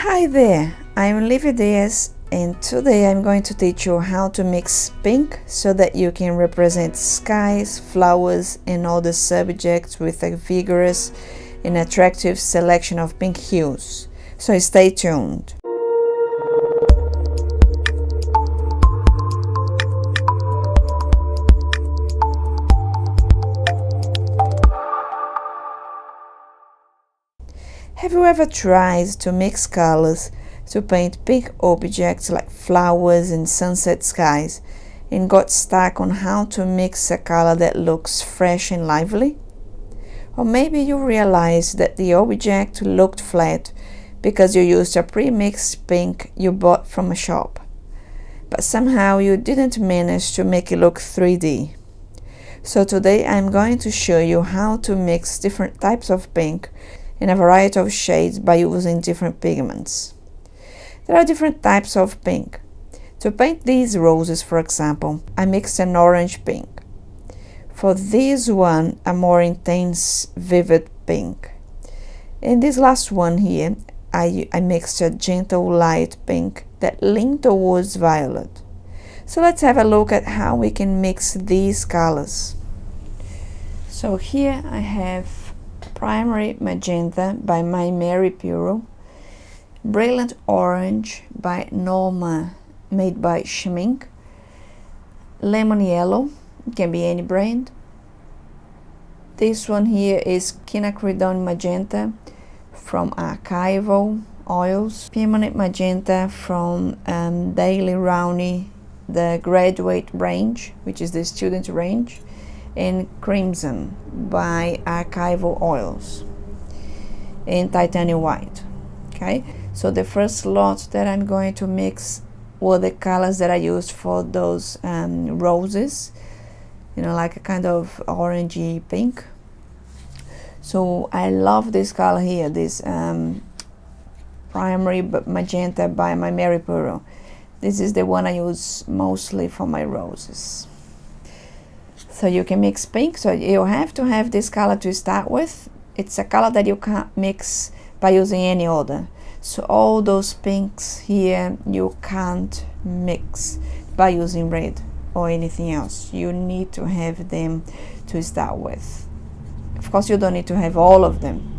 Hi there, I'm Livia Dias and today I'm going to teach you how to mix pink so that you can represent skies, flowers and other subjects with a vigorous and attractive selection of pink hues. So stay tuned. Have you ever tried to mix colors to paint pink objects like flowers and sunset skies and got stuck on how to mix a color that looks fresh and lively? Or maybe you realized that the object looked flat because you used a pre-mixed pink you bought from a shop, but somehow you didn't manage to make it look 3D. So today I'm going to show you how to mix different types of pink in a variety of shades by using different pigments. There are different types of pink. To paint these roses, for example, I mixed an orange pink. For this one, a more intense, vivid pink. In this last one here, I mixed a gentle light pink that leaned towards violet. So let's have a look at how we can mix these colors. So here I have Primary Magenta by My Mary Puro, Brilliant Orange by Norma, made by Schmink, Lemon Yellow, it can be any brand. This one here is Quinacridone Magenta from Archival Oils, Permanent Magenta from Daily Rowney, the Graduate range, which is the student range, and Crimson by Archival Oils, and Titanium White. Okay, so the first lot that I'm going to mix were the colors that I used for those roses, you know, like a kind of orangey pink. So I love this color here, this Primary Magenta by My Mary Puro. This is the one I use mostly for my roses. So you can mix pink, so you have to have this color to start with. It's a color that you can't mix by using any other. So all those pinks here you can't mix by using red or anything else. You need to have them to start with. Of course you don't need to have all of them.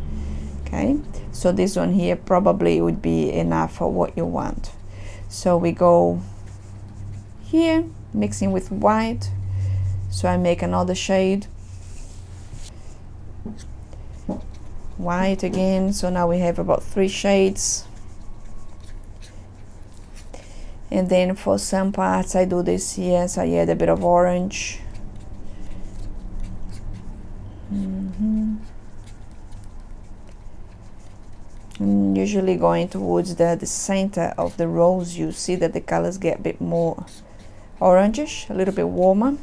Okay, so this one here probably would be enough for what you want. So we go here mixing with white. So I make another shade, white again, so now we have about 3 shades. And then for some parts I do this here, so I add a bit of orange. And usually going towards the center of the rose, you see that the colors get a bit more orangish, a little bit warmer.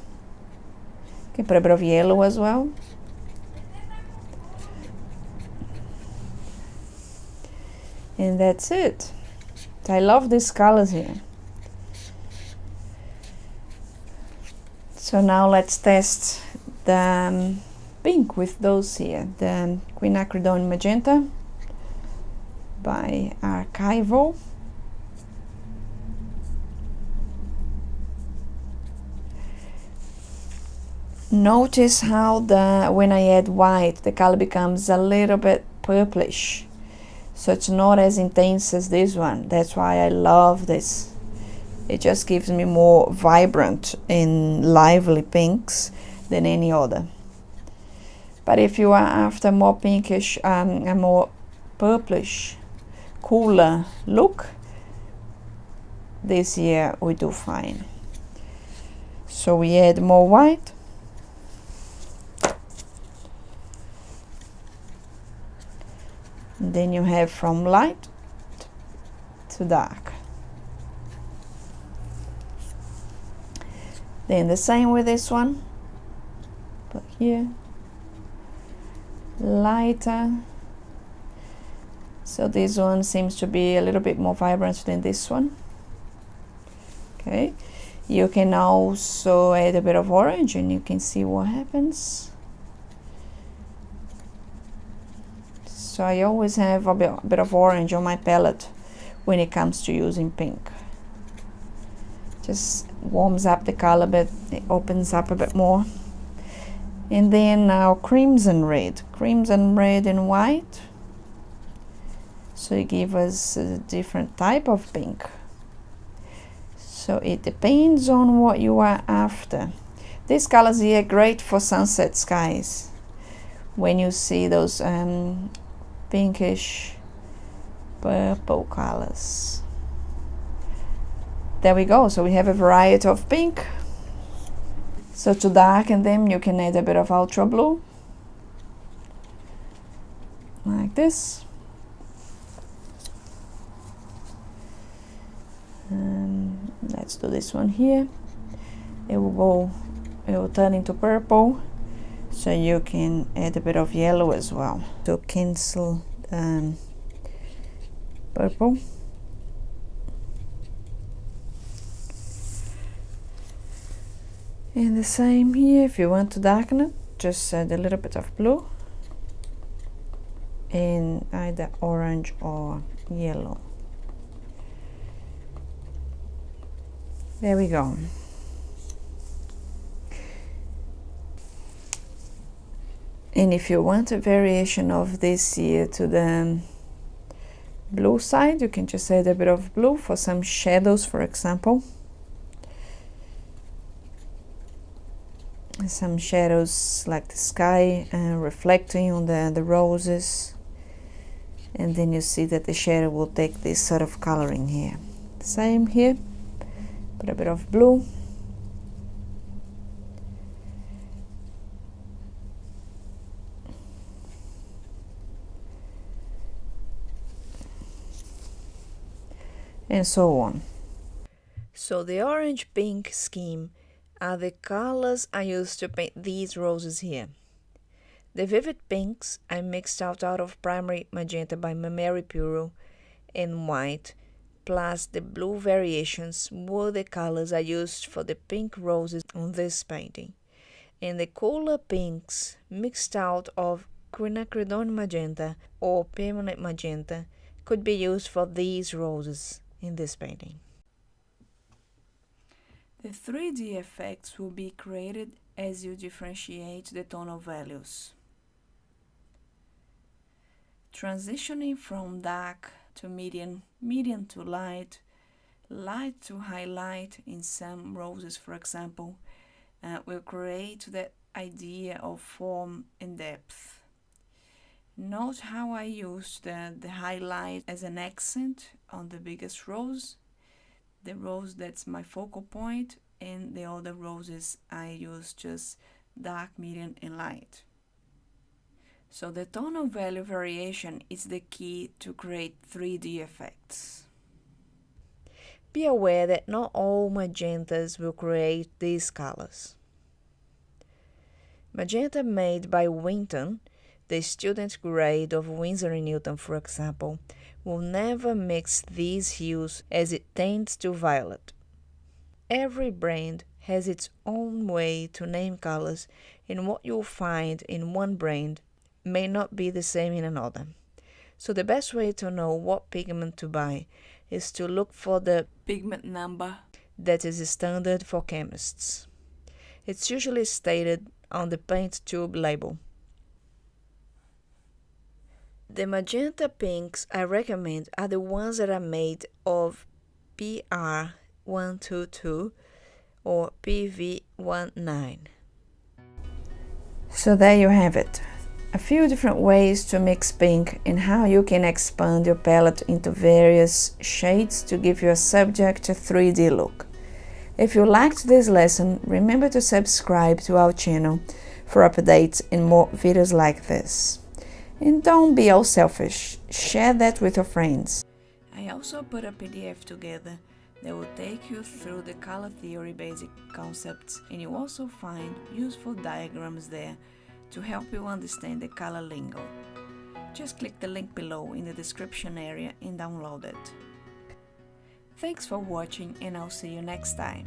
Can put a bit of yellow as well. And that's it. I love these colors here. So now let's test the pink with those here. The Quinacridone Magenta by Archival. Notice how when I add white, the color becomes a little bit purplish. So it's not as intense as this one. That's why I love this. It just gives me more vibrant and lively pinks than any other. But if you are after more pinkish, a more purplish, cooler look, this here we do fine. So we add more white. Then you have from light to dark. Then the same with this one, but here lighter. So this one seems to be a little bit more vibrant than this one. Okay, you can also add a bit of orange and you can see what happens. So I always have a bit of orange on my palette when it comes to using pink. Just warms up the color a bit, it opens up a bit more. And then now crimson red and white. So it gives us a different type of pink. So it depends on what you are after. These colors here are great for sunset skies. When you see those pinkish purple colors. There we go. So we have a variety of pink. So to darken them, you can add a bit of ultra blue, like this. Let's do this one here. It will turn into purple, so you can add a bit of yellow as well to cancel purple. And the same here, if you want to darken it, just add a little bit of blue and either orange or yellow. There we go. And if you want a variation of this here to the blue side, you can just add a bit of blue for some shadows, for example. Some shadows like the sky reflecting on the roses, and then you see that the shadow will take this sort of coloring here. Same here, put a bit of blue. And so on. So the orange-pink scheme are the colors I used to paint these roses here. The vivid pinks I mixed out of primary magenta by Mary Puro and white, plus the blue variations were the colors I used for the pink roses on this painting. And the cooler pinks mixed out of quinacridone magenta or permanent magenta could be used for these roses in this painting. The 3D effects will be created as you differentiate the tonal values. Transitioning from dark to medium, medium to light, light to highlight in some roses, for example, will create that idea of form and depth. Note how I used the highlight as an accent on the biggest rose, the rose that's my focal point, and the other roses I use just dark, medium, and light. So the tonal value variation is the key to create 3D effects. Be aware that not all magentas will create these colors. Magenta made by Winton, the student grade of Winsor & Newton, for example, will never mix these hues as it tends to violet. Every brand has its own way to name colors, and what you'll find in one brand may not be the same in another. So the best way to know what pigment to buy is to look for the pigment number that is standard for chemists. It's usually stated on the paint tube label. The magenta pinks I recommend are the ones that are made of PR122 or PV19. So there you have it. A few different ways to mix pink and how you can expand your palette into various shades to give your subject a 3D look. If you liked this lesson, remember to subscribe to our channel for updates and more videos like this. And don't be all selfish, share that with your friends. I also put a PDF together that will take you through the color theory basic concepts, and you'll also find useful diagrams there to help you understand the color lingo. Just click the link below in the description area and download it. Thanks for watching, and I'll see you next time.